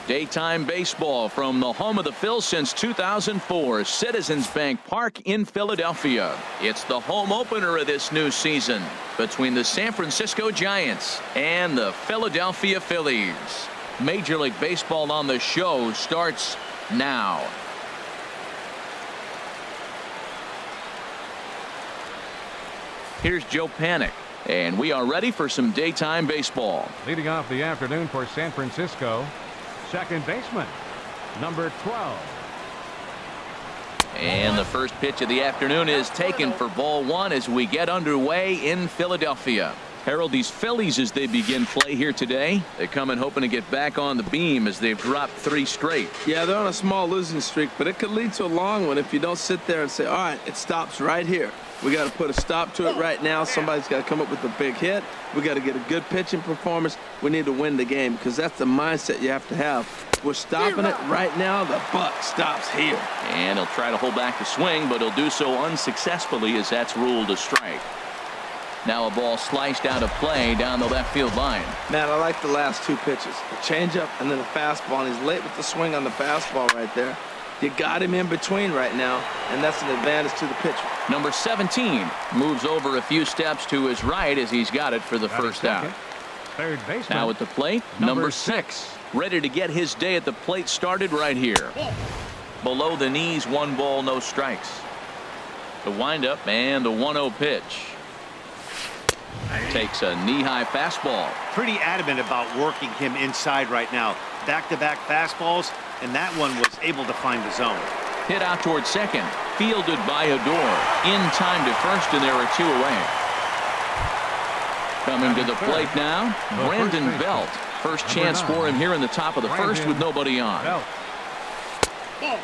Daytime baseball from the home of the Phils since 2004, Citizens Bank Park in Philadelphia. It's the home opener of this new season between the San Francisco Giants and the Philadelphia Phillies. Major League Baseball on the Show starts now. Here's Joe Panik, and we are ready for some daytime baseball. Leading off the afternoon for San Francisco, second baseman, number 12. And the first pitch of the afternoon is taken for ball one as we get underway in Philadelphia. Harold, these Phillies, as they begin play here today, they come in hoping to get back on the beam as they've dropped 3 straight. Yeah, they're on a small losing streak, but it could lead to a long one if you don't sit there and say, all right, it stops right here. We got to put a stop to it right now. Somebody's got to come up with a big hit. We got to get a good pitching performance. We need to win the game because that's the mindset you have to have. We're stopping it right now. The buck stops here. And he'll try to hold back the swing, but he'll do so unsuccessfully as that's ruled a strike. Now a ball sliced out of play down the left field line. Man, I like the last 2 pitches. The changeup and then the fastball. And he's late with the swing on the fastball right there. You got him in between right now, and that's an advantage to the pitcher. Number 17 moves over a few steps to his right as he's got it for the first out. Third baseman. Now at the plate, number 6. Ready to get his day at the plate started right here. Below the knees, 1 ball, no strikes. The windup and the 1-0 pitch. Takes a knee-high fastball. Pretty adamant about working him inside right now. Back-to-back fastballs, and that one was able to find the zone. Hit out towards second. Fielded by Odor. In time to first, and there are 2 away. Coming to the plate now, Brandon Belt. First chance for him here in the top of the first with nobody on.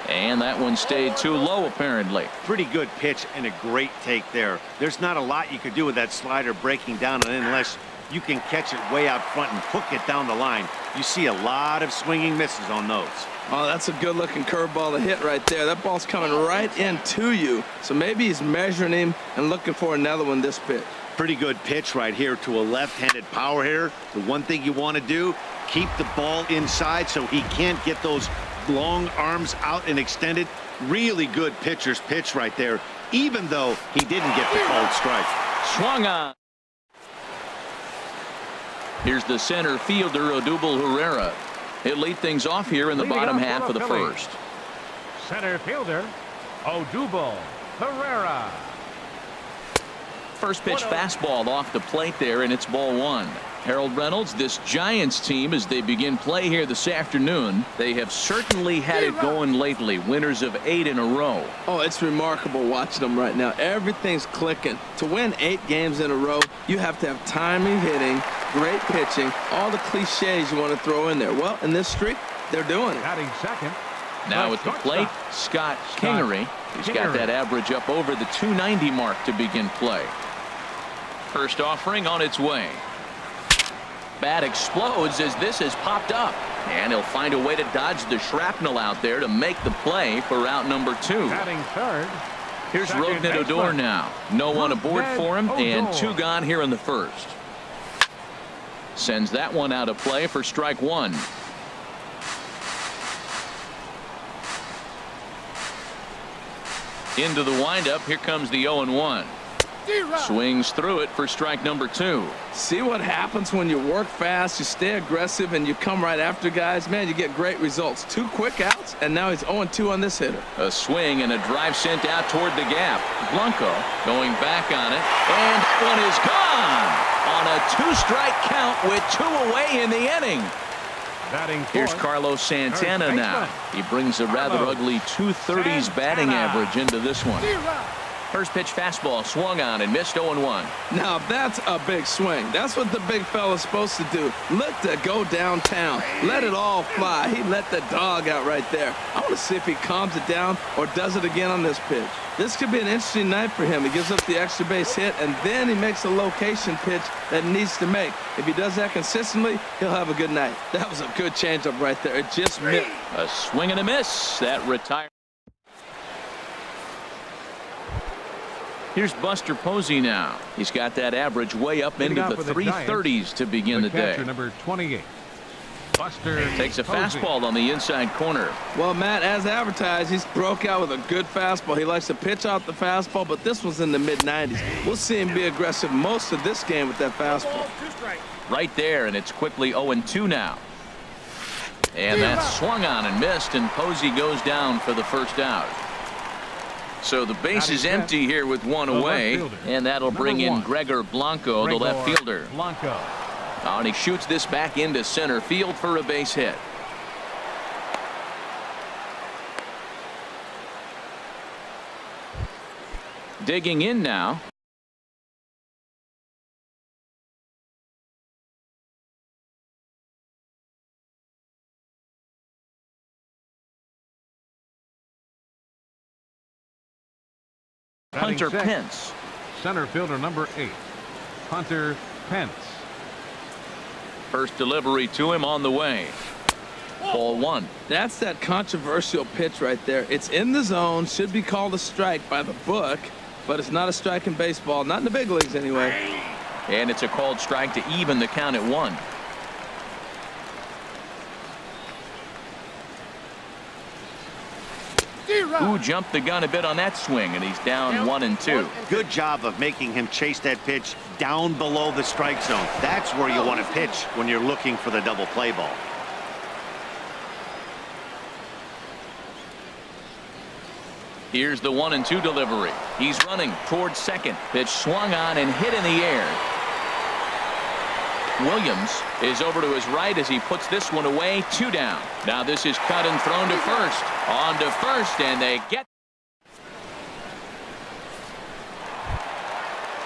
And that one stayed too low, apparently. Pretty good pitch and a great take there. There's not a lot you could do with that slider breaking down unless you can catch it way out front and hook it down the line. You see a lot of swinging misses on those. Oh, that's a good-looking curveball to hit right there. That ball's coming right into you. So maybe he's measuring him and looking for another one this pitch. Pretty good pitch right here to a left-handed power hitter. The one thing you want to do, keep the ball inside so he can't get those long arms out and extended. Really good pitcher's pitch right there, even though he didn't get the called strike. Swung on. Here's the center fielder, Odubel Herrera. He'll lead things off here in the bottom half of the first. Center fielder, Odubel Herrera. First pitch fastball off the plate there, and it's ball 1. Harold Reynolds, this Giants team, as they begin play here this afternoon, they have certainly had it going lately. Winners of 8 in a row. Oh, it's remarkable watching them right now. Everything's clicking. To win 8 games in a row, you have to have timely hitting, great pitching, all the cliches you want to throw in there. Well, in this streak, they're doing it. Batting second. Now at the plate, Scott Kingery. He's got that average up over the 290 mark to begin play. First offering on its way. Bat explodes as this has popped up, and he'll find a way to dodge the shrapnel out there to make the play for out number 2. Batting third. Here's Rougned Odor now. No one aboard for him, and 2 gone here in the first. Sends that one out of play for strike 1. Into the windup. Here comes the 0-1. Swings through it for strike number 2. See what happens when you work fast, you stay aggressive, and you come right after guys. Man, you get great results. 2 quick outs, and now he's 0-2 on this hitter. A swing and a drive sent out toward the gap. Blanco going back on it, and that one is gone on a 2-strike count with 2 away in the inning. Here's Carlos Santana now. He brings a rather ugly 230s batting average into this one. First pitch fastball swung on and missed 0-1. Now that's a big swing. That's what the big fella's supposed to do. Let it go downtown. Let it all fly. He let the dog out right there. I want to see if he calms it down or does it again on this pitch. This could be an interesting night for him. He gives up the extra base hit, and then he makes a location pitch that he needs to make. If he does that consistently, he'll have a good night. That was a good changeup right there. It just missed. A swing and a miss. That retired. Here's Buster Posey now. He's got that average way up into the 330s to begin the day. Number 28. Buster Takes a Posey. fastball on the inside corner. Well, Matt, as advertised, he's broke out with a good fastball. He likes to pitch out the fastball, but this was in the mid-90s. We'll see him be aggressive most of this game with that fastball. Right there, and it's quickly 0-2 now. And that's swung on and missed, and Posey goes down for the first out. So the base is empty here with one away, and that'll bring in Gregor Blanco, the left fielder. Blanco. And he shoots this back into center field for a base hit. Digging in now. Hunter Pence. Center fielder number 8, Hunter Pence. First delivery to him on the way. Ball 1. That's that controversial pitch right there. It's in the zone, should be called a strike by the book, but it's not a strike in baseball, not in the big leagues anyway. And it's a called strike to even the count at 1. Who jumped the gun a bit on that swing, and he's down 1-2. Good job of making him chase that pitch down below the strike zone. That's where you want to pitch when you're looking for the double play ball. Here's the 1-2 delivery. He's running towards second. Pitch swung on and hit in the air. Williams is over to his right as he puts this one away. 2 down. Now this is cut and thrown to first. On to first, and they get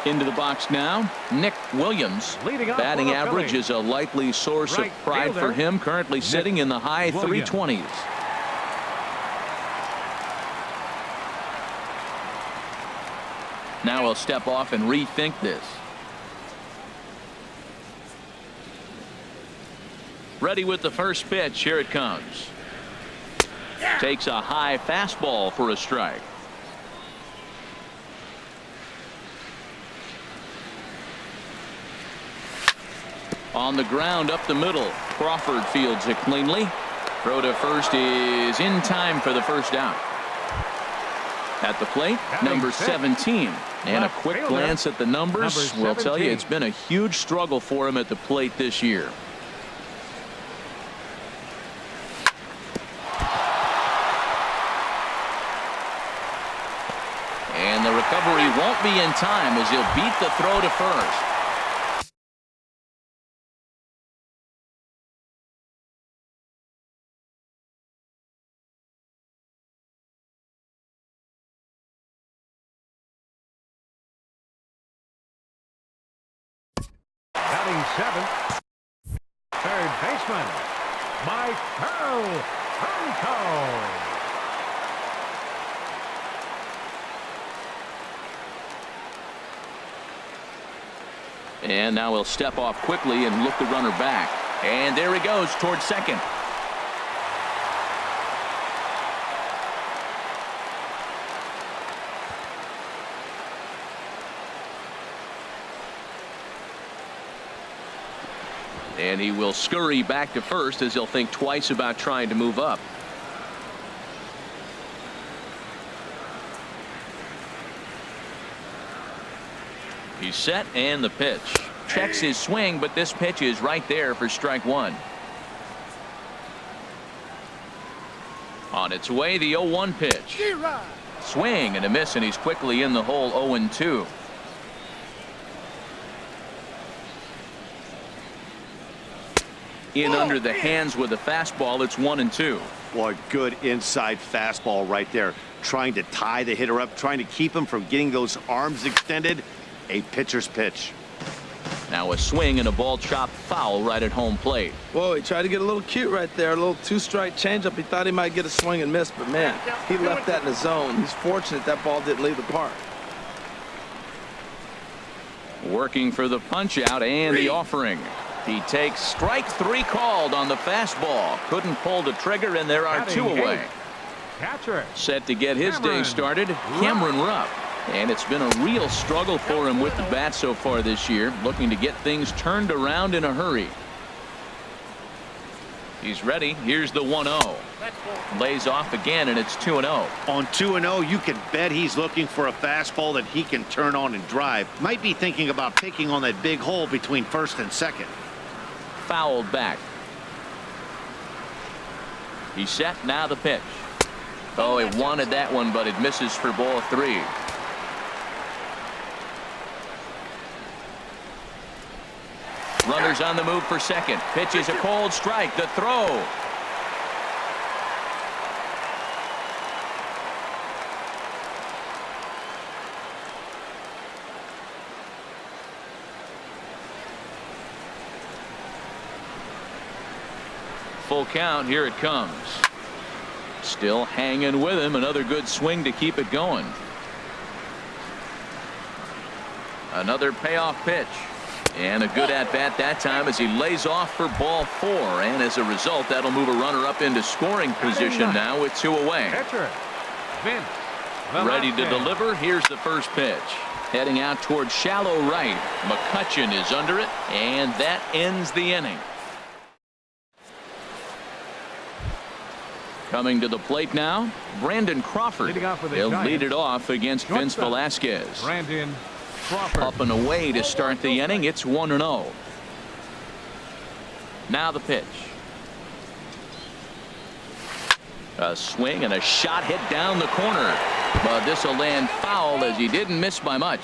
into the box now. Nick Williams. Batting average is a likely source of pride for him. Currently sitting in the high 320s. Now he'll step off and rethink this. Ready with the first pitch. Here it comes. Takes a high fastball for a strike. On the ground up the middle. Crawford fields it cleanly. Throw to first is in time for the first out. At the plate, number 17. And a quick glance at the numbers will tell you it's been a huge struggle for him at the plate this year. And the recovery won't be in time as he'll beat the throw to first. Batting 7th, third baseman, Michael Blanco. And now he'll step off quickly and look the runner back. And there he goes towards second. And he will scurry back to first as he'll think twice about trying to move up. He's set, and the pitch. Checks his swing, but this pitch is right there for strike 1. On its way, the 0-1 pitch. Swing and a miss, and he's quickly in the hole. 0-2. In under the hands with a fastball. It's 1-2. Boy, good inside fastball right there. Trying to tie the hitter up, trying to keep him from getting those arms extended. A pitcher's pitch. Now a swing and a ball chopped foul right at home plate. Whoa, he tried to get a little cute right there. A little 2-strike changeup. He thought he might get a swing and miss, but man, he left that in the zone. He's fortunate that ball didn't leave the park. Working for the punch out and the offering. He takes strike 3 called on the fastball. Couldn't pull the trigger, and there are 2 away. Catcher. Set to get his day started, Cameron Rupp. And it's been a real struggle for him with the bat so far this year, looking to get things turned around in a hurry. He's ready. Here's the 1-0. Lays off again, and it's 2-0. On 2-0, you can bet he's looking for a fastball that he can turn on and drive. Might be thinking about picking on that big hole between first and second. Fouled back. He's set. Now the pitch. Oh, he wanted that one, but it misses for ball 3. Runners on the move for second. Pitch is a cold strike. The throw. Full count. Here it comes. Still hanging with him. Another good swing to keep it going. Another payoff pitch. And a good at-bat that time as he lays off for ball 4. And as a result, that'll move a runner up into scoring position now with 2 away. Catcher, Vince. Ready to deliver. Here's the first pitch. Heading out towards shallow right. McCutchen is under it. And that ends the inning. Coming to the plate now, Brandon Crawford. He'll lead it off against Vince Velasquez. Brandon Crawford. Up and away to start the inning. It's 1-0. Now the pitch. A swing and a shot hit down the corner. But this will land foul as he didn't miss by much.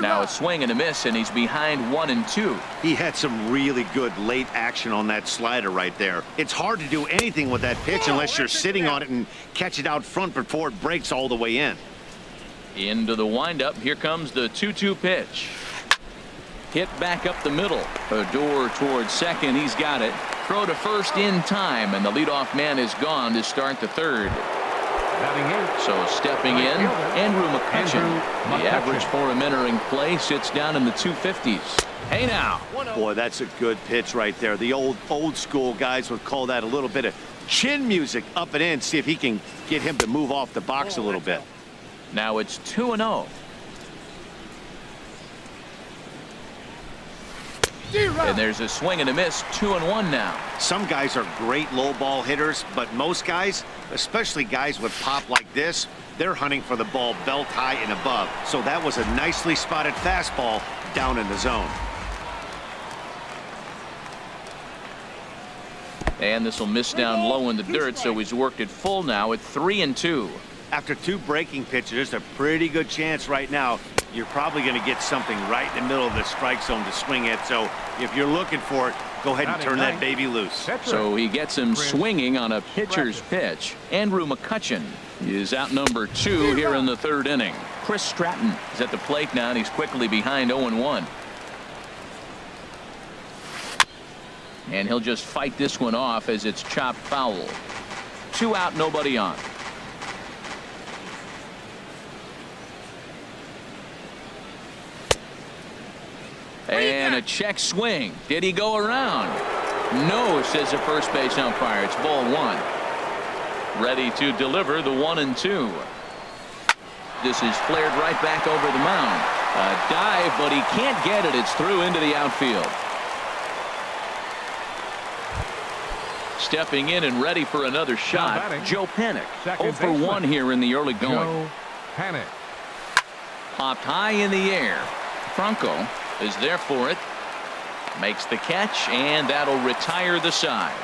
Now a swing and a miss, and he's behind 1-2. He had some really good late action on that slider right there. It's hard to do anything with that pitch unless you're sitting on it and catch it out front before it breaks all the way in. Into the windup. Here comes the 2-2 pitch. Hit back up the middle. Odor towards second. He's got it. Throw to first in time, and the leadoff man is gone to start the third. So stepping in, Andrew McCutchen. The average for him entering play sits down in the 250s. Hey now. Boy, that's a good pitch right there. The old school guys would call that a little bit of chin music up and in. See if he can get him to move off the box a little bit. Now it's 2-0. And there's a swing and a miss. 2-1 now. Some guys are great low ball hitters, but most guys, especially guys with pop like this, they're hunting for the ball belt high and above. So that was a nicely spotted fastball down in the zone. And this will miss down low in the dirt, so he's worked it full now at 3-2. After 2 breaking pitches, there's a pretty good chance right now you're probably going to get something right in the middle of the strike zone to swing at. So if you're looking for it, go ahead and turn that baby loose. So he gets him swinging on a pitcher's pitch. Andrew McCutchen is out number 2 here in the 3rd inning. Chris Stratton is at the plate now, and he's quickly behind 0-1. And he'll just fight this one off as it's chopped foul. 2 out, nobody on. And a check swing. Did he go around? No, says the first base umpire. It's ball 1. Ready to deliver the 1-2. This is flared right back over the mound. A dive, but he can't get it. It's through into the outfield. Stepping in and ready for another shot, Joe Panik. 0 for 1 here in the early going. Joe Panik. Popped high in the air. Franco is there for it. Makes the catch, and that'll retire the side.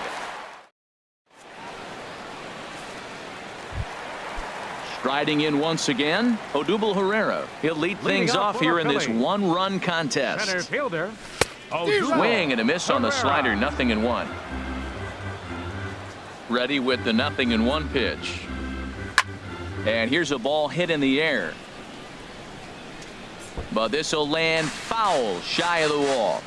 Striding in once again, Odubel Herrera. He'll lead things off here in this 1-run contest. Center fielder. Swing and a miss on the slider. 0-1. Ready with the 0-1 pitch. And here's a ball hit in the air. But this will land foul shy of the wall.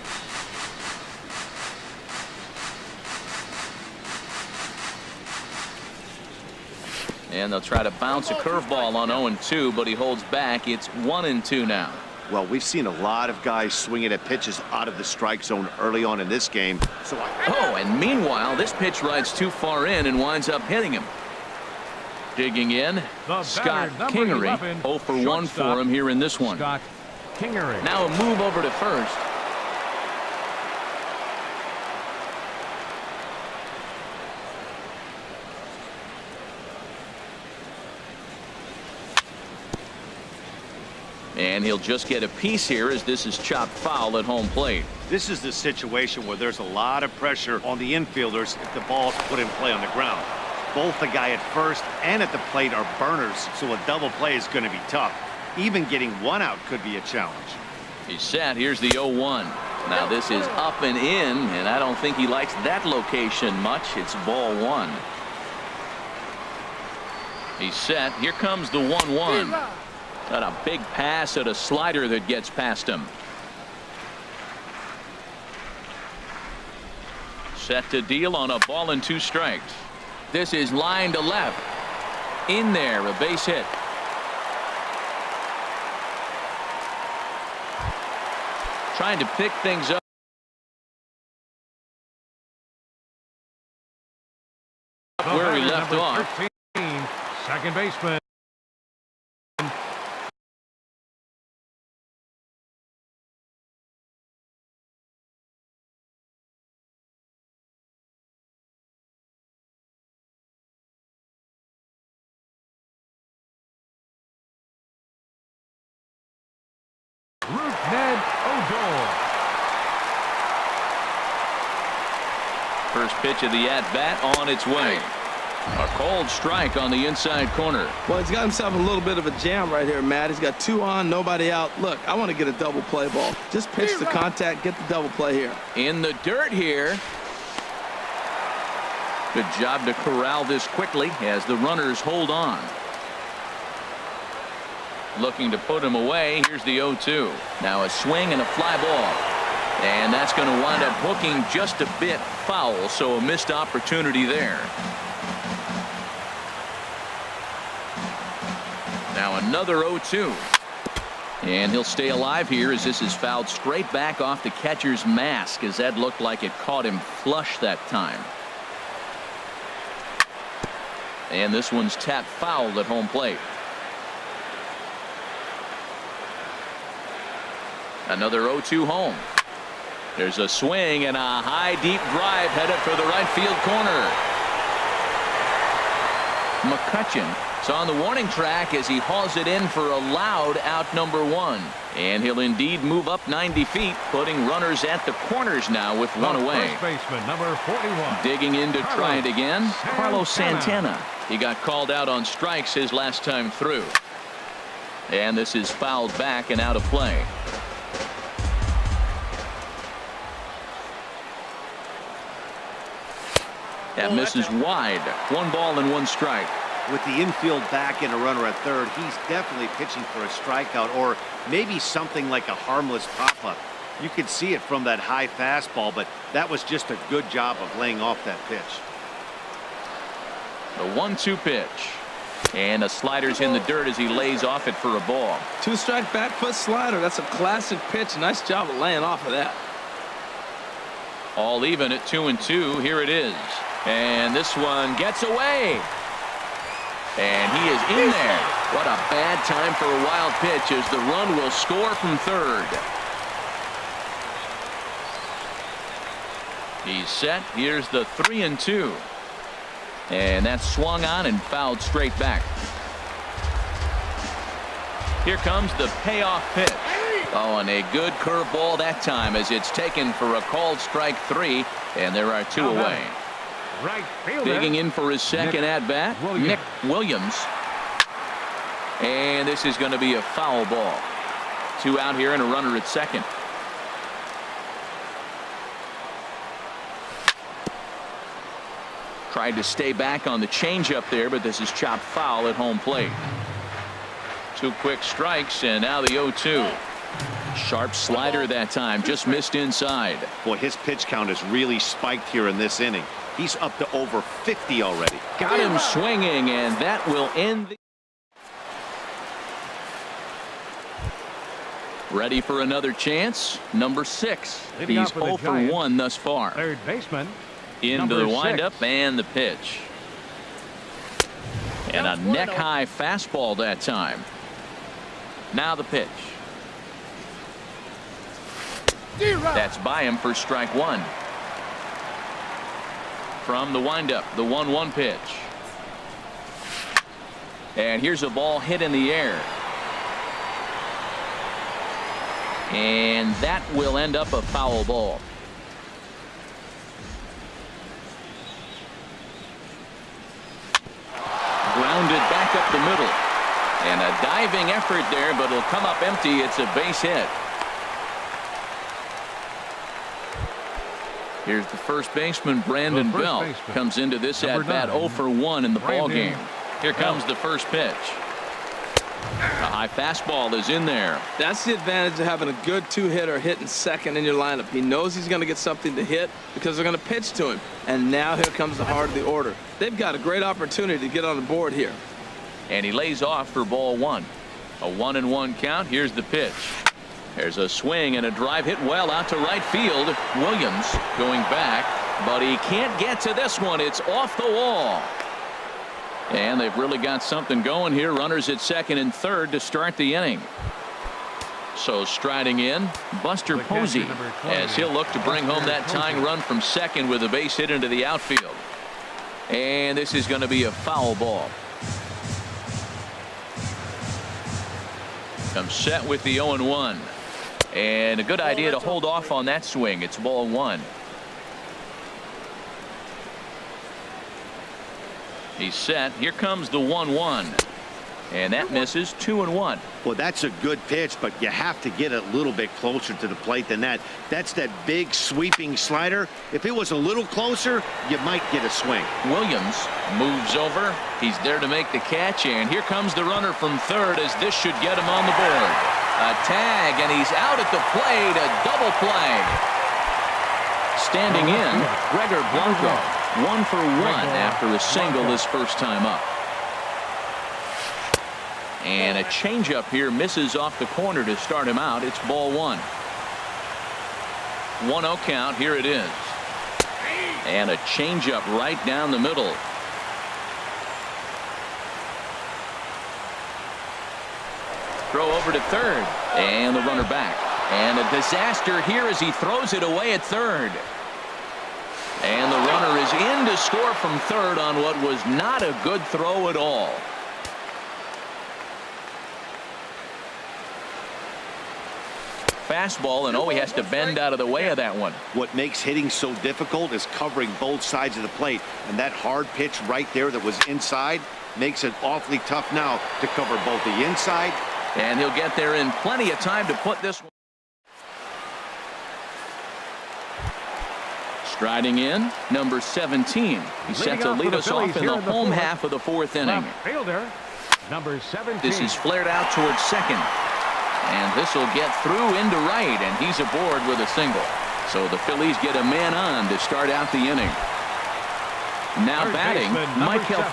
And they'll try to bounce a curveball on 0-2, but he holds back. It's 1-2 now. Well, we've seen a lot of guys swinging at pitches out of the strike zone early on in this game. Oh, and meanwhile, this pitch rides too far in and winds up hitting him. Digging in, Scott Kingery. 0 for 1 for him here in this one. Scott Kingery. Now a move over to first. And he'll just get a piece here as this is chopped foul at home plate. This is the situation where there's a lot of pressure on the infielders if the ball's put in play on the ground. Both the guy at first and at the plate are burners, so a double play is going to be tough. Even getting one out could be a challenge. He's set. Here's the 0-1. Now this is up and in, and I don't think he likes that location much. It's ball one. He's set. Here comes the 1-1. Got a big pass at a slider that gets past him. Set to deal on a ball and 2 strikes. This is line to left. In there, a base hit. Trying to pick things up. Where he left off. 13, second baseman. First pitch of the at-bat on its way. A cold strike on the inside corner. Well, he's got himself a little bit of a jam right here, Matt. He's got 2 on, nobody out. Look, I want to get a double play ball. Just pitch the contact, get the double play here. In the dirt here. Good job to corral this quickly as the runners hold on. Looking to put him away. Here's the 0-2. Now a swing and a fly ball. And that's going to wind up hooking just a bit foul, so a missed opportunity there. Now another 0-2. And he'll stay alive here as this is fouled straight back off the catcher's mask, as that looked like it caught him flush that time. And this one's tapped foul at home plate. Another 0-2 home. There's a swing and a high deep drive headed for the right field corner. McCutcheon is on the warning track as he hauls it in for a loud out number 1. And he'll indeed move up 90 feet, putting runners at the corners now with one away. First baseman, number 41. Digging in to try it again. Carlos Santana. He got called out on strikes his last time through. And this is fouled back and out of play. That misses wide. 1 ball and 1 strike. With the infield back and a runner at third, he's definitely pitching for a strikeout or maybe something like a harmless pop-up. You could see it from that high fastball, but that was just a good job of laying off that pitch. The 1-2 pitch. And a slider's in the dirt as he lays off it for a ball. 2-strike back foot slider. That's a classic pitch. Nice job of laying off of that. All even at 2-2. Here it is. And this one gets away. And he is in there. What a bad time for a wild pitch as the run will score from third. He's set. Here's the 3-2. And that's swung on and fouled straight back. Here comes the payoff pitch. Oh, and a good curveball that time as it's taken for a called strike 3, and there are 2 away. Right fielder. Digging in for his second at-bat, Nick Williams. And this is going to be a foul ball. 2 out here and a runner at second. Tried to stay back on the changeup there, but this is chopped foul at home plate. 2 quick strikes, and now the 0-2. Sharp slider that time, just missed inside. Boy, his pitch count has really spiked here in this inning. He's up to over 50 already. Got him swinging, and that will end the... Ready for another chance. Number 6. Leading He's off for the 0 for Giants, 1 thus far. Third baseman. Into the number 6. windup and the pitch. And a neck-high fastball that time. Now the pitch. That's by him for strike one. From the windup, the 1-1 pitch. And here's a ball hit in the air. And that will end up a foul ball. Grounded back up the middle. And a diving effort there, but it'll come up empty. It's a base hit. Here's the first baseman, Brandon Belt, comes into this at bat 0 for 1 in the ball game. Here comes the first pitch. A high fastball is in there. That's the advantage of having a good two-hitter hitting second in your lineup. He knows he's going to get something to hit because they're going to pitch to him. And now here comes the heart of the order. They've got a great opportunity to get on the board here. And he lays off for ball one. A 1-1 count. Here's the pitch. There's a swing and a drive hit well out to right field. Williams going back, but he can't get to this one. It's off the wall. And they've really got something going here. Runners at second and third to start the inning. So striding in, Buster Posey, as he'll look to bring home that tying run from second with a base hit into the outfield. And this is going to be a foul ball. Comes set with the 0-1. And a good idea to hold off on that swing. It's ball one. He's set. Here comes the 1-1. And that misses. 2-1. Well, that's a good pitch, but you have to get a little bit closer to the plate than that. That's that big sweeping slider. If it was a little closer, you might get a swing. Williams moves over. He's there to make the catch, and here comes the runner from third as this should get him on the board. A tag, and he's out at the plate. A double play. Standing in, Gregor Blanco. 1 for 1 after a single his first time up. And a changeup here misses off the corner to start him out. It's ball one. 1-0 count. Here it is. And a changeup right down the middle. Throw over to third. And the runner back. And a disaster here as he throws it away at third. And the runner is in to score from third on what was not a good throw at all. Fastball, and he has to bend out of the way of that one. What makes hitting so difficult is covering both sides of the plate, and that hard pitch right there that was inside makes it awfully tough now to cover both the inside. And he'll get there in plenty of time to put this one. Striding in, number 17. He's set to lead us off in the home half of the fourth inning. Fielder, number 17. This is flared out towards second. And this will get through into right, and he's aboard with a single. So the Phillies get a man on to start out the inning. Now batting, Michael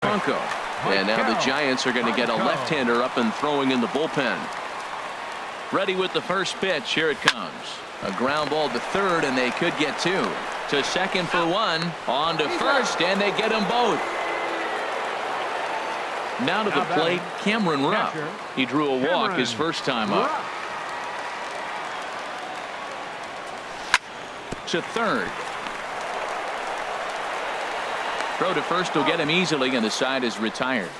Franco. And now the Giants are going to get a left-hander up and throwing in the bullpen. Ready with the first pitch. Here it comes. A ground ball to third, and they could get two. To second for one. On to first, and they get them both. Now to the plate, Cameron Rupp. He drew a walk his first time up. To third. Throw to first will get him easily, and the side is retired.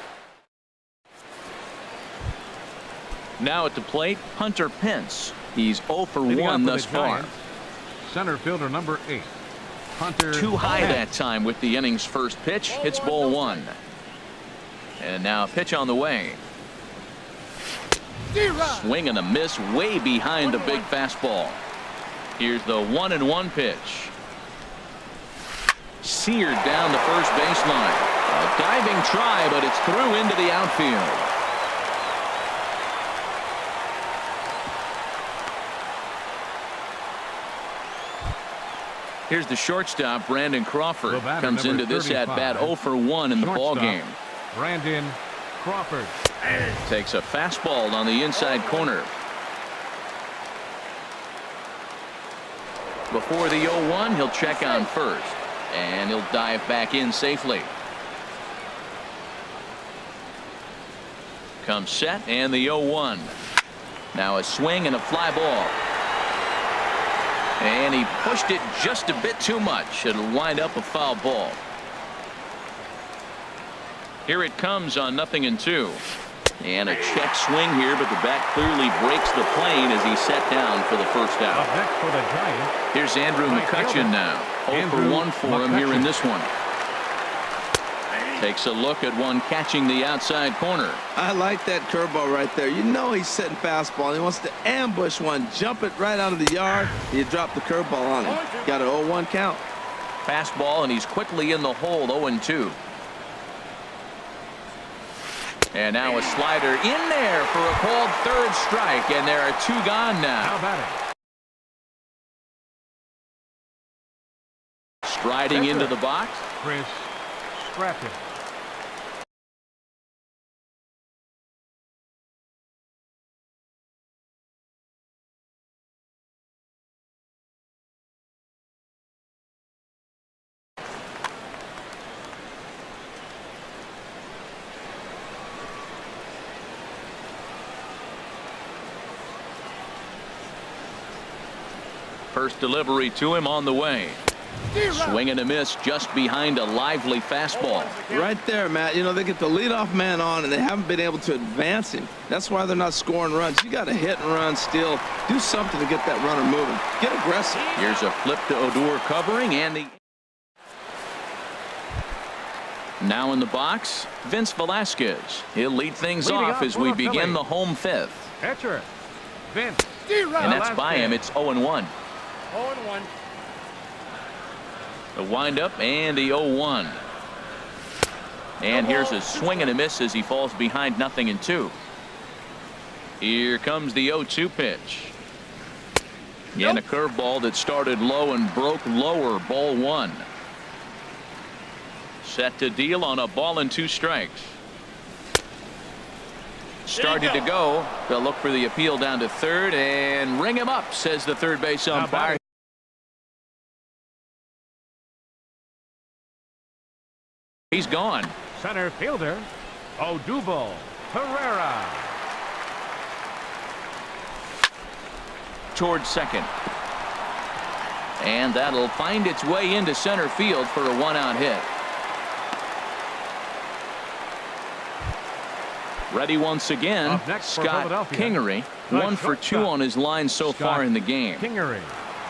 Now at the plate, Hunter Pence. He's 0 for 1 thus far. Center fielder number 8. Hunter Too high that time with the inning's first pitch. Hits ball one. And now a pitch on the way. Swing and a miss way behind the big fastball. Here's the 1-1 pitch. Seared down the first baseline. A diving try, but it's through into the outfield. Here's the shortstop, Brandon Crawford. Comes into this at bat 0 for 1 in the ball game. Brandon Crawford takes a fastball on the inside corner. Before the 0-1, he'll check on first, and he'll dive back in safely. comes set and the 0-1. Now a swing and a fly ball. And he pushed it just a bit too much. It'll wind up a foul ball. Here it comes on 0-2. And a check swing here, but the bat clearly breaks the plane as he's set down for the first out. Up next for the Giants. Here's Andrew McCutchen now. 0 for 1 for him here in this one. Takes a look at one catching the outside corner. I like that curveball right there. You know he's setting fastball. He wants to ambush one, jump it right out of the yard. You drop the curveball on him. Got an 0-1 count. Fastball, and he's quickly in the hole. 0-2. And now a slider in there for a called third strike, and there are 2 gone now. How about it? Striding into the box. Chris Stratton. First delivery to him on the way. Swing and a miss just behind a lively fastball. Right there, Matt. You know, they get the leadoff man on, and they haven't been able to advance him. That's why they're not scoring runs. You got to hit and run still. Do something to get that runner moving. Get aggressive. Here's a flip to Odor covering, and the now in the box, Vince Velasquez. He'll lead things off as we begin the home 5th. Catcher Vince. And that's by him. It's 0-1. 0-1. The windup and the 0-1. And here's a swing and a miss as he falls behind 0-2. Here comes the 0-2 pitch. And a curveball that started low and broke lower. Ball 1. Set to deal on a ball and 2 strikes. Started to go. They'll look for the appeal down to third and ring him up, says the third base umpire. He's gone. Center fielder Odubel Herrera. Towards second. And that'll find its way into center field for a 1-out hit. Ready once again, Scott Kingery. 1 for 2 on his line so far in the game. Kingery.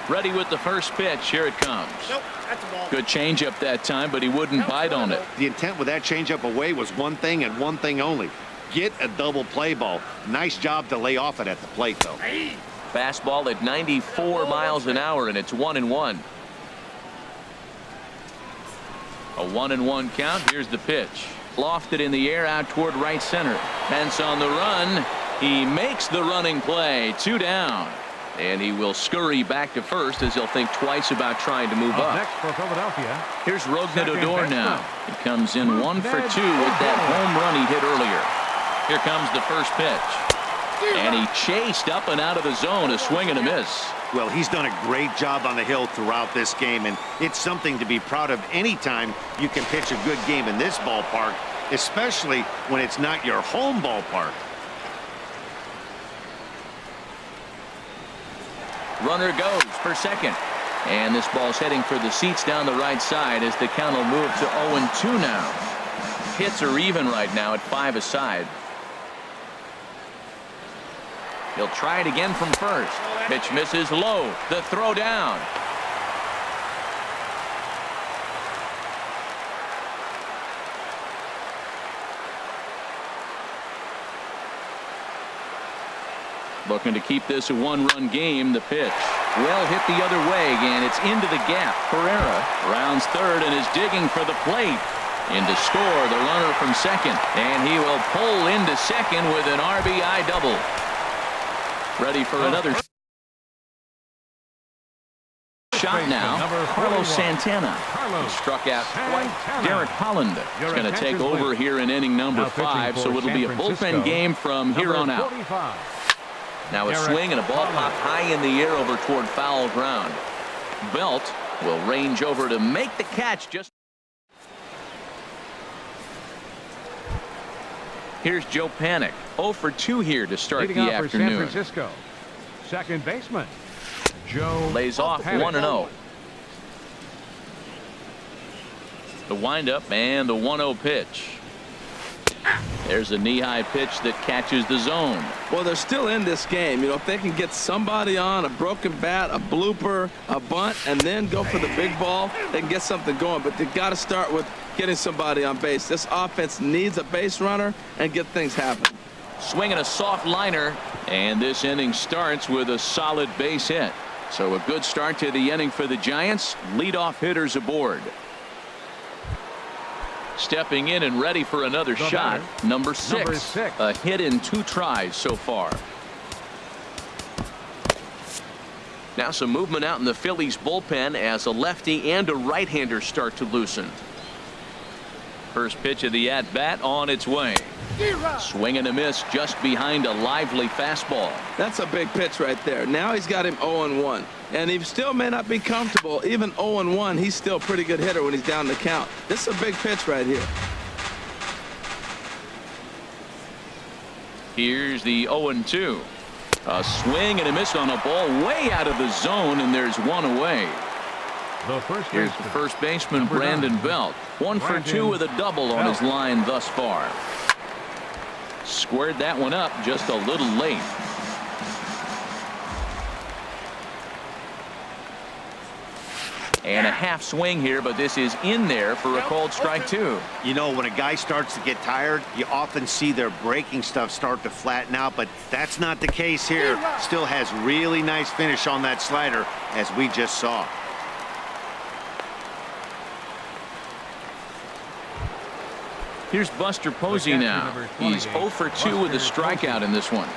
Ready with the first pitch. Here it comes. Nope, that's a ball. Good changeup that time, but he wouldn't bite on it. The intent with that changeup away was one thing and one thing only. Get a double play ball. Nice job to lay off it at the plate, though. Fastball at 94 miles an hour, and it's 1-1. A 1-1 count. Here's the pitch. Lofted in the air out toward right center. Pence on the run. He makes the running play. 2 down. And he will scurry back to first as he'll think twice about trying to move up. Next for Philadelphia. Here's Rougned Odor now. He comes in 1 for 2 with that home run he hit earlier. Here comes the first pitch. And he chased up and out of the zone. A swing and a miss. Well, he's done a great job on the hill throughout this game, and it's something to be proud of anytime you can pitch a good game in this ballpark, especially when it's not your home ballpark. Runner goes for second. And this ball's heading for the seats down the right side as the count will move to 0-2 now. Hits are even right now at 5 aside. He'll try it again from first. Pitch misses low. The throw down. Looking to keep this a 1-run game. The pitch well hit the other way, and it's into the gap. Pereira rounds third and is digging for the plate. In to score the runner from second, and he will pull into second with an RBI double. Ready for another shot now. Carlos Santana. He struck out twice. Derek Holland is going to take over here in inning number 5, so it'll be a bullpen game from here on out. Now a swing and a ball popped high in the air over toward foul ground. Belt will range over to make the catch. Just Here's Joe Panic. 0 for 2 here to start Leading the off for San afternoon. Francisco, second baseman Joe Lays off Panic. 1-0. The windup and the 1-0 pitch. There's a knee-high pitch that catches the zone. Well, they're still in this game. You know, if they can get somebody on a broken bat, a blooper, a bunt, and then go for the big ball, they can get something going. But they've got to start with getting somebody on base. This offense needs a base runner and get things happening. Swinging a soft liner, and this inning starts with a solid base hit. So a good start to the inning for the Giants. Leadoff hitters aboard. Stepping in and ready for another shot. Number six. A hit in 2 tries so far. Now some movement out in the Phillies bullpen as a lefty and a right-hander start to loosen. First pitch of the at-bat on its way. Swing and a miss just behind a lively fastball. That's a big pitch right there. Now he's got him 0-1. And he still may not be comfortable. Even 0-1, he's still a pretty good hitter when he's down the count. This is a big pitch right here. Here's the 0-2. A swing and a miss on a ball way out of the zone, and there's one away. Here's the first baseman, Brandon Belt. 1 for 2 with a double on his line thus far. Squared that one up just a little late. And a half swing here, but this is in there for a called strike 2. You know, when a guy starts to get tired, you often see their breaking stuff start to flatten out, but that's not the case here. Still has really nice finish on that slider, as we just saw. Here's Buster Posey now. He's 0 for 2 with a strikeout in this one.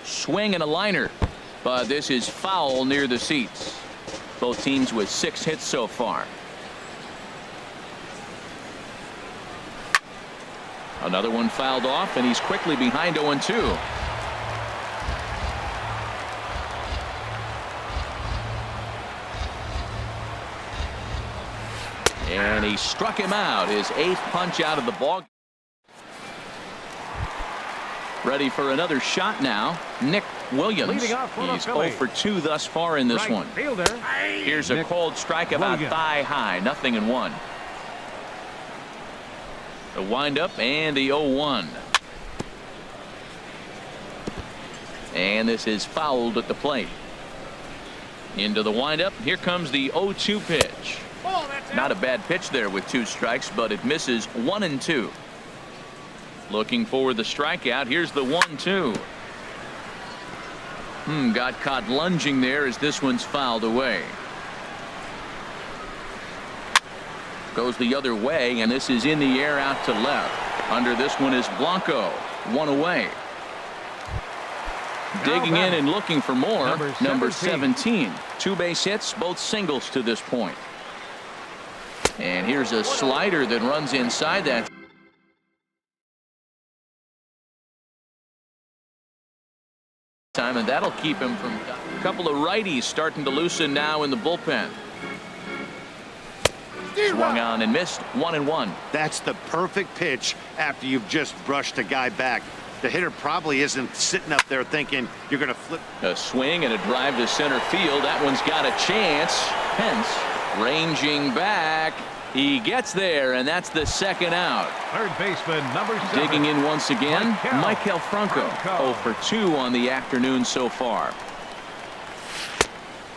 Swing and a liner, but this is foul near the seats. Both teams with 6 hits so far. Another one fouled off, and he's quickly behind 0-2. And he struck him out. His 8th punch out of the ball. Ready for another shot now. Nick Williams. He's 0 for 2 thus far in this one. Here's a cold strike about thigh high. 0-1. The windup and the 0-1. And this is fouled at the plate. Into the windup. Here comes the 0-2 pitch. Not a bad pitch there with 2 strikes, but it misses 1-2. Looking for the strikeout. Here's the 1-2. Got caught lunging there as this one's fouled away. Goes the other way, and this is in the air out to left. Under this one is Blanco. 1 away. Digging in and looking for more. Number 17. 2 base hits, both singles to this point. And here's a slider that runs inside that. Time, and that'll keep him from. A couple of righties starting to loosen now in the bullpen. Swung on and missed. 1-1. That's the perfect pitch after you've just brushed a guy back. The hitter probably isn't sitting up there thinking you're going to flip. A swing and a drive to center field. That one's got a chance. Pence ranging back. He gets there, and that's the 2nd out. Third baseman, number 7. Digging in once again, Maikel Franco. 0 for 2 on the afternoon so far.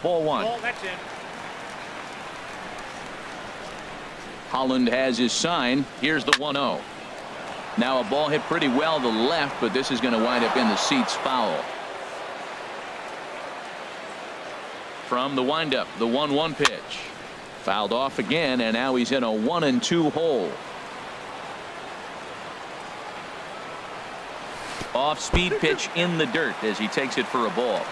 Ball 1. That's in. Holland has his sign. Here's the 1-0. Now a ball hit pretty well to the left, but this is going to wind up in the seats foul. From the windup, the 1-1 pitch. Fouled off again, and now he's in a 1-2 hole. Off speed pitch in the dirt as he takes it for a ball.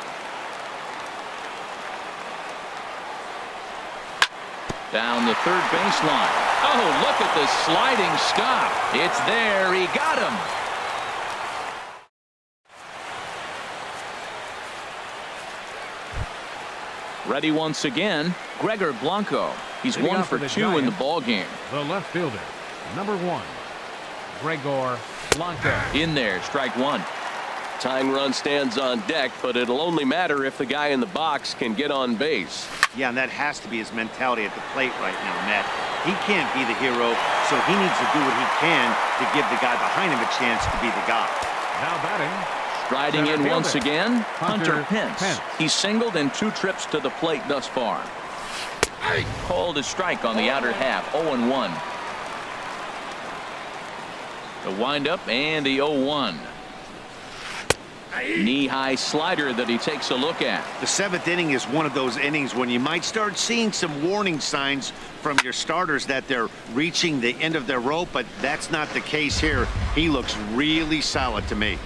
Down the third baseline. Oh, look at the sliding stop. It's there. He got him. Ready once again. Gregor Blanco. He's Leading 1 off for the 2 in the Giants, ball game. The left fielder, number 1, Gregor Blanca. In there, strike 1. Tying run stands on deck, but it'll only matter if the guy in the box can get on base. Yeah, and that has to be his mentality at the plate right now, Matt. He can't be the hero, so he needs to do what he can to give the guy behind him a chance to be the guy. Now batting, Striding in Center once fielder, again, Hunter Hunter Pence. Pence. He's singled in 2 trips to the plate thus far. Called a strike on the outer half, 0-1. The windup and the 0-1. Knee-high slider that he takes a look at. The 7th inning is one of those innings when you might start seeing some warning signs from your starters that they're reaching the end of their rope, but that's not the case here. He looks really solid to me.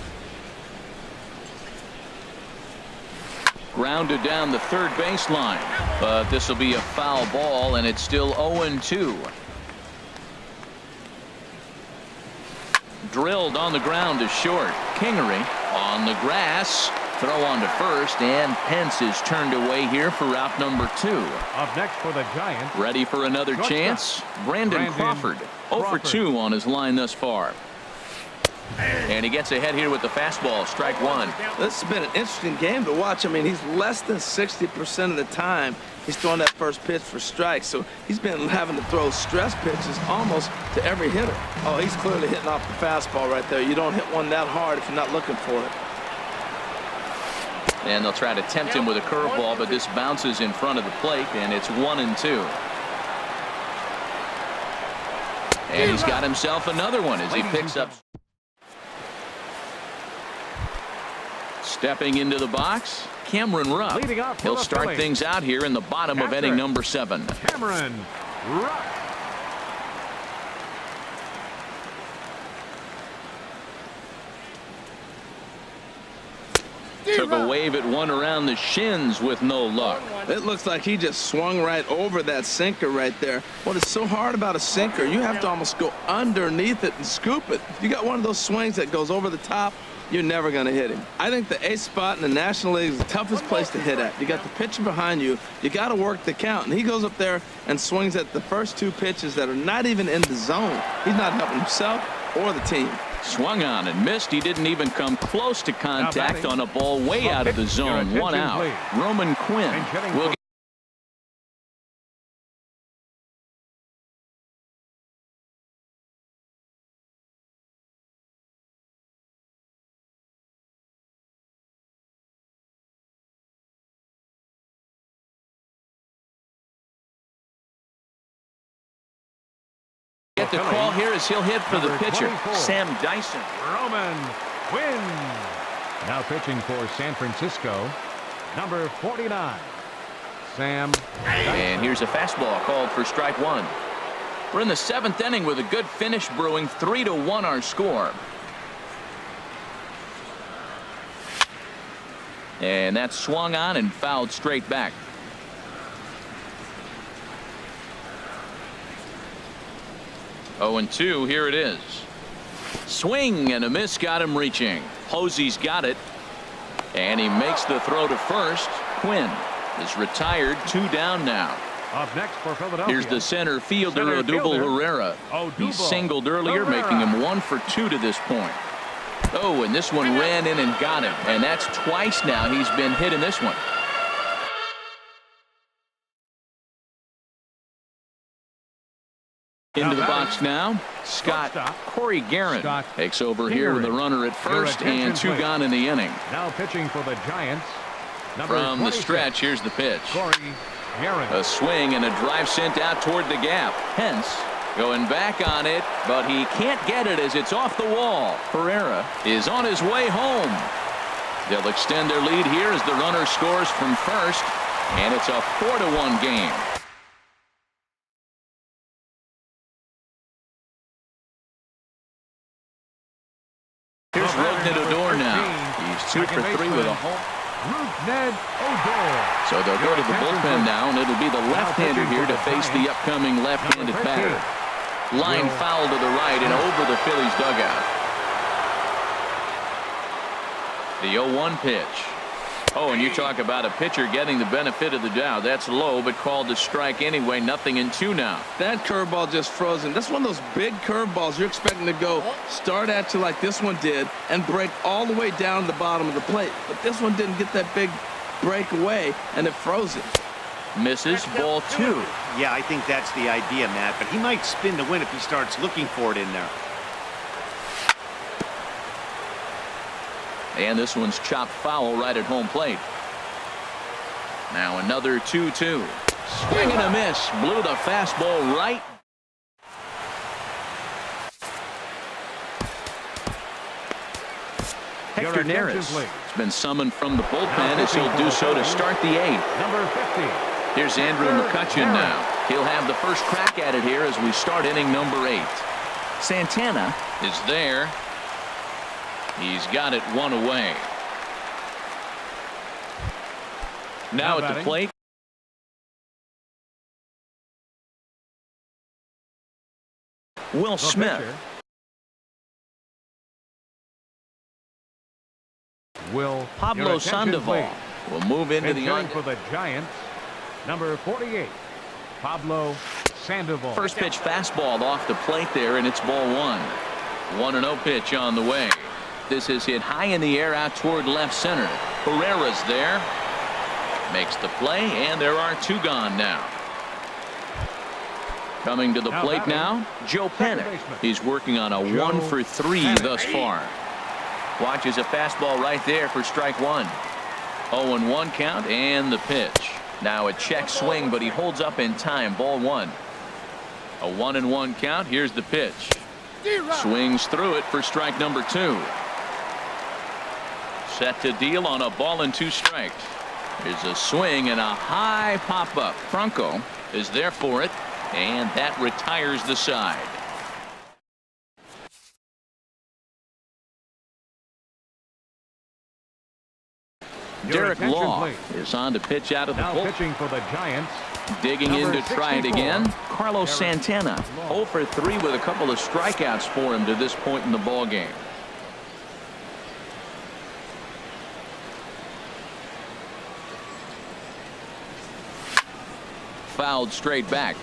Grounded down the third baseline, but this will be a foul ball, and it's still 0-2. Drilled on the ground to short. Kingery on the grass. Throw on to first, and Pence is turned away here for out number 2. up next for the Giants, Ready for another Shortstop, chance? Brandon Crawford. 0 for 2 on his line thus far. And he gets ahead here with the fastball, strike 1. This has been an interesting game to watch. I mean, he's less than 60% of the time he's throwing that first pitch for strikes. So he's been having to throw stress pitches almost to every hitter. Oh, he's clearly hitting off the fastball right there. You don't hit one that hard if you're not looking for it. And they'll try to tempt him with a curveball, but this bounces in front of the plate, and it's 1-2. And he's got himself another one as he picks up. Stepping into the box, Cameron Rupp. Leading off for He'll the start Phillies, things out here in the bottom of Catcher. inning number 7. Cameron Rupp. Took a wave at one around the shins with no luck. It looks like he just swung right over that sinker right there. What is so hard about a sinker, you have to almost go underneath it and scoop it. If you got one of those swings that goes over the top, you're never going to hit him. I think the ace spot in the National League is the toughest place to hit at. You got the pitcher behind you. You got to work the count. And he goes up there and swings at the first 2 pitches that are not even in the zone. He's not helping himself or the team. Swung on and missed. He didn't even come close to contact on a ball way out of the zone. Your 1 attention, out. please. Roman Quinn And hitting will for- get the call here as he'll hit for the Number pitcher, 24. Sam Dyson. Roman Quinn. Now pitching for San Francisco, number 49, Sam Dyson. And here's a fastball called for strike 1. We're in the 7th inning with a good finish brewing. 3-1 our score. And that's swung on and fouled straight back. Oh, and 2, here it is. Swing and a miss, got him reaching. Posey's got it. And he makes the throw to first. Quinn is retired, 2 down now. Up next for Philadelphia. Here's the center fielder, Center Odubel fielder, Herrera. He Odubel singled earlier, Herrera. making him 1 for 2 to this point. Oh, and this one ran in and got him. And that's twice now he's been hit in this one. Into the box now. Scott Corey Guerin Scott takes over here with the runner at first, attention, and 2 please. gone in the inning. Now pitching for the Giants, number From the 26, stretch, here's the pitch. Corey Guerin. A swing and a drive sent out toward the gap. Pence going back on it, but he can't get it as it's off the wall. Herrera is on his way home. They'll extend their lead here as the runner scores from first, and it's a 4-1 game. Here's Rougned Odor now. He's 2 for 3 with a home. Rougned Odor. So they'll go to the bullpen now, and it'll be the left-hander here to face the upcoming left-handed Number 15. batter. Line foul to the right and over the Phillies dugout. The 0-1 pitch. Oh, and you talk about a pitcher getting the benefit of the doubt. That's low, but called to strike anyway. 0-2 now. That curveball just frozen. That's one of those big curveballs you're expecting to go start at you like this one did and break all the way down to the bottom of the plate. But this one didn't get that big break away, and it froze it. Misses. Ball 2. Yeah, I think that's the idea, Matt, but he might spin to win if he starts looking for it in there. And this one's chopped foul right at home plate. Now another 2-2. Swing and a miss. Blew the fastball right. Hector Neris has been summoned from the bullpen as he'll do so to start the 8th. Number 50. Here's Andrew McCutchen now. He'll have the first crack at it here as we start inning number 8. Santana is there. He's got it one away. Now at the plate. Will Smith. Will Pablo Sandoval will move into the pitching for the Giants. Number 48. Pablo Sandoval. First pitch fastball off the plate there, and it's ball 1. 1-0 pitch on the way. This is hit high in the air out toward left center. Herrera's there. Makes the play, and there are 2 gone now. Coming to the plate now, Joe Pennick. He's working on a 1-for-3 thus far. Watches a fastball right there for strike 1. 0-1 count, and the pitch. Now a check swing, but he holds up in time. Ball 1. A 1-1 count. Here's the pitch. Swings through it for strike number 2. Set to deal on a ball and 2 strikes. Here's a swing and a high pop up. Franco is there for it, and that retires the side. Derek Law is on to pitch out of the bullpen. Pitching for the Giants. Digging in to try it again. Carlos Santana 0-for-3 with a couple of strikeouts for him to this point in the ball game. Fouled straight back.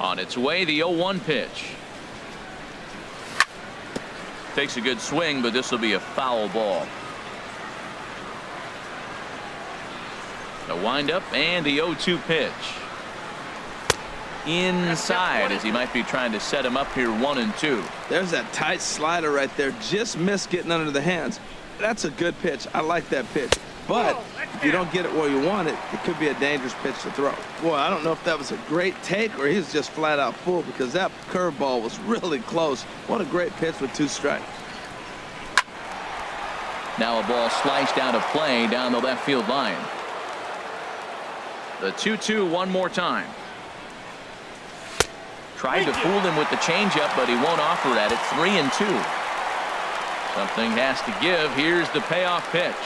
On its way, the 0-1 pitch. Takes a good swing, but this will be a foul ball. The windup and the 0-2 pitch. Inside as he might be trying to set him up here 1-2. There's that tight slider right there. Just missed getting under the hands. That's a good pitch. I like that pitch. But if you don't get it where you want it, it could be a dangerous pitch to throw. Boy, I don't know if that was a great take or he was just flat out full, because that curveball was really close. What a great pitch with 2 strikes. Now a ball sliced out of play down the left field line. The 2-2 one more time. Tried to fool him with the changeup, but he won't offer at it. 3-2. Something has to give. Here's the payoff pitch.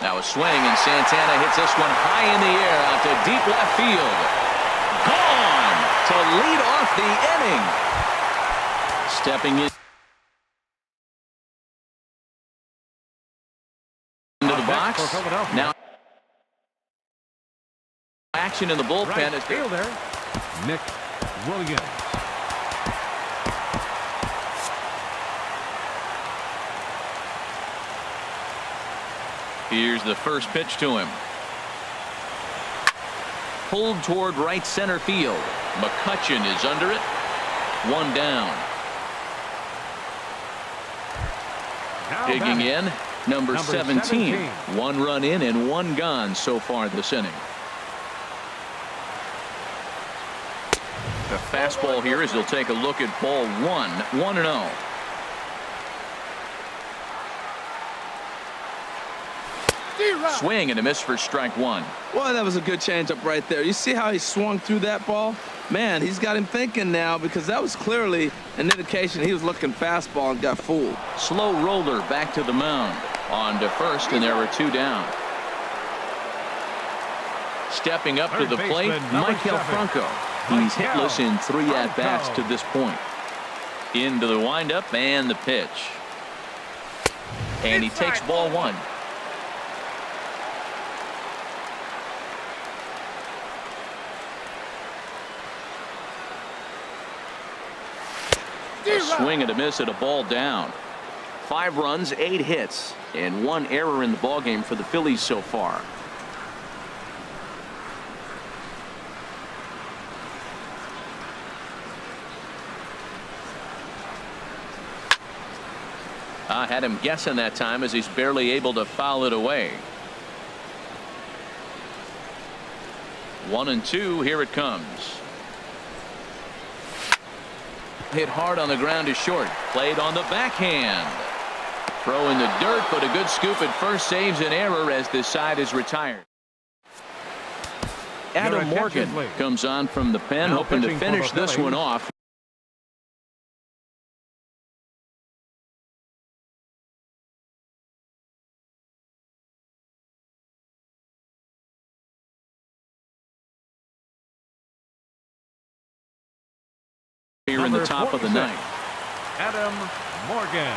Now a swing, and Santana hits this one high in the air out to deep left field. Gone to lead off the inning. Stepping into the box. Now action in the bullpen is fielder Nick Williams. Here's the first pitch to him. Pulled toward right center field. McCutchen is under it. 1 down. Now Digging in, number 17. 17. 1 run in and 1 gone so far this inning. The fastball here as he'll take a look at ball 1. 1-0. Swing and a miss for strike 1. Boy, that was a good changeup right there. You see how he swung through that ball? Man, he's got him thinking now, because that was clearly an indication he was looking fastball and got fooled. Slow roller back to the mound. On to first, and there were 2 down. Stepping up to the plate, Michael Franco. He's hitless in 3 at-bats to this point. Into the windup and the pitch. And he takes ball one. A swing and a miss at a ball down. 5 runs, 8 hits, and 1 error in the ballgame for the Phillies so far. I had him guessing that time as he's barely able to foul it away. 1-2. Here it comes. Hit hard on the ground to short. Played on the backhand. Throw in the dirt, but a good scoop at first saves an error as this side is retired. Adam Morgan comes on from the pen, hoping to finish this one off. Here in the top of the ninth. Adam Morgan.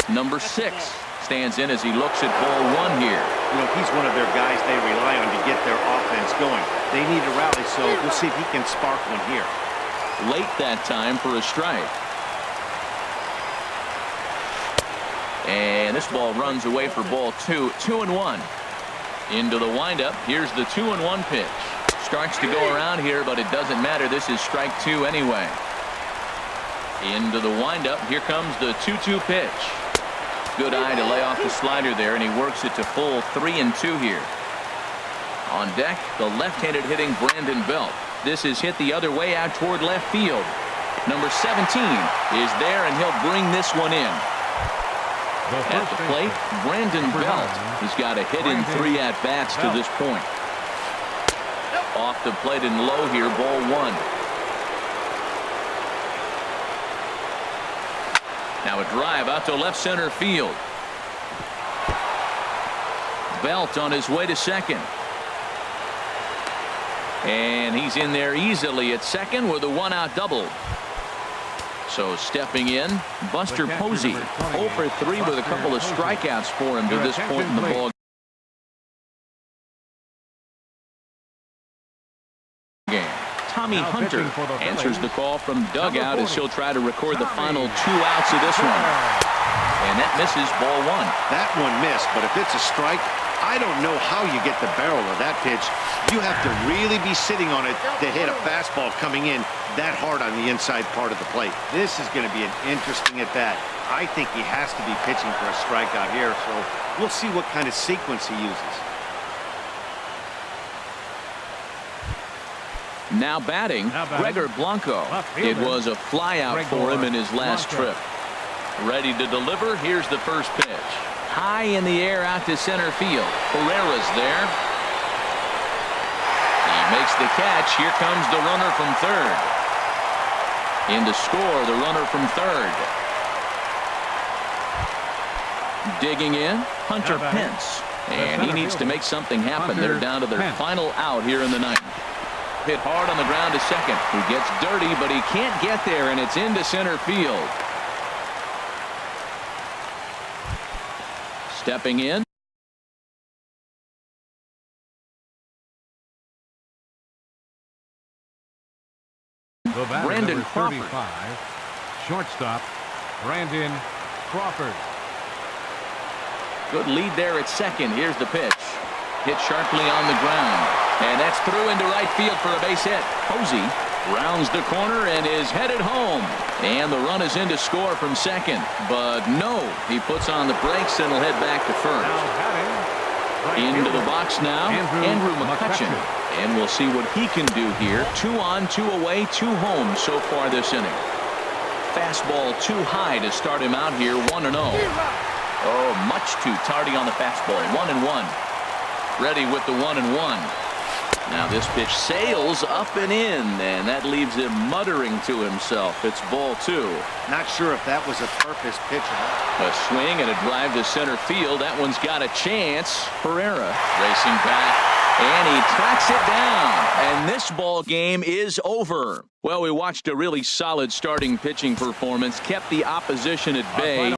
Number 6 stands in as he looks at ball 1 here. You know, he's one of their guys they rely on to get their offense going. They need a rally, so we'll see if he can spark one here. Late that time for a strike. And this ball runs away for ball 2. 2-1. Into the windup. Here's the 2-1 pitch. Starts to go around here, but it doesn't matter. This is strike 2 anyway. Into the windup. Here comes the 2-2 pitch. Good eye to lay off the slider there, and he works it to full 3-2 here. On deck, the left-handed hitting Brandon Belt. This is hit the other way out toward left field. Number 17 is there, and he'll bring this one in. At the plate, Brandon Belt. He's got a hit in 3 at-bats to this point. Off the plate and low here, ball 1. Now a drive out to left center field. Belt on his way to second. And he's in there easily at second with a 1-out double. So stepping in, Buster Posey, 0 for 3 with a couple of strikeouts for him to this point in the ball game. Tommy Hunter answers the call from dugout as he'll try to record the final 2 outs of this one. And that misses ball 1. That one missed, but if it's a strike, I don't know how you get the barrel of that pitch. You have to really be sitting on it to hit a fastball coming in that hard on the inside part of the plate. This is going to be an interesting at bat. I think he has to be pitching for a strikeout here, so we'll see what kind of sequence he uses. Now batting, Gregor Blanco. It was a flyout for him in his last trip. Ready to deliver. Here's the first pitch. High in the air out to center field. Pereira's there. He makes the catch. Here comes the runner from third. In to score, the runner from third. Digging in, Hunter Pence. And he needs to make something happen. They're down to their final out here in the ninth. Hit hard on the ground to second. He gets dirty, but he can't get there, and it's into center field. Stepping in. Brandon Crawford. Shortstop, Brandon Crawford. Good lead there at second. Here's the pitch. Hit sharply on the ground. And that's through into right field for a base hit. Posey rounds the corner and is headed home. And the run is in to score from second. But no, he puts on the brakes and will head back to first. Into the box now, Andrew McCutchen. And we'll see what he can do here. 2 on, 2 away, 2 home so far this inning. Fastball too high to start him out here, 1-0. Oh, much too tardy on the fastball. 1-1. Ready with the 1-1. Now this pitch sails up and in, and that leaves him muttering to himself. It's ball 2. Not sure if that was a purpose pitch or not. A swing and a drive to center field. That one's got a chance. Pereira racing back. And he tracks it down. And this ball game is over. Well, we watched a really solid starting pitching performance, kept the opposition at bay.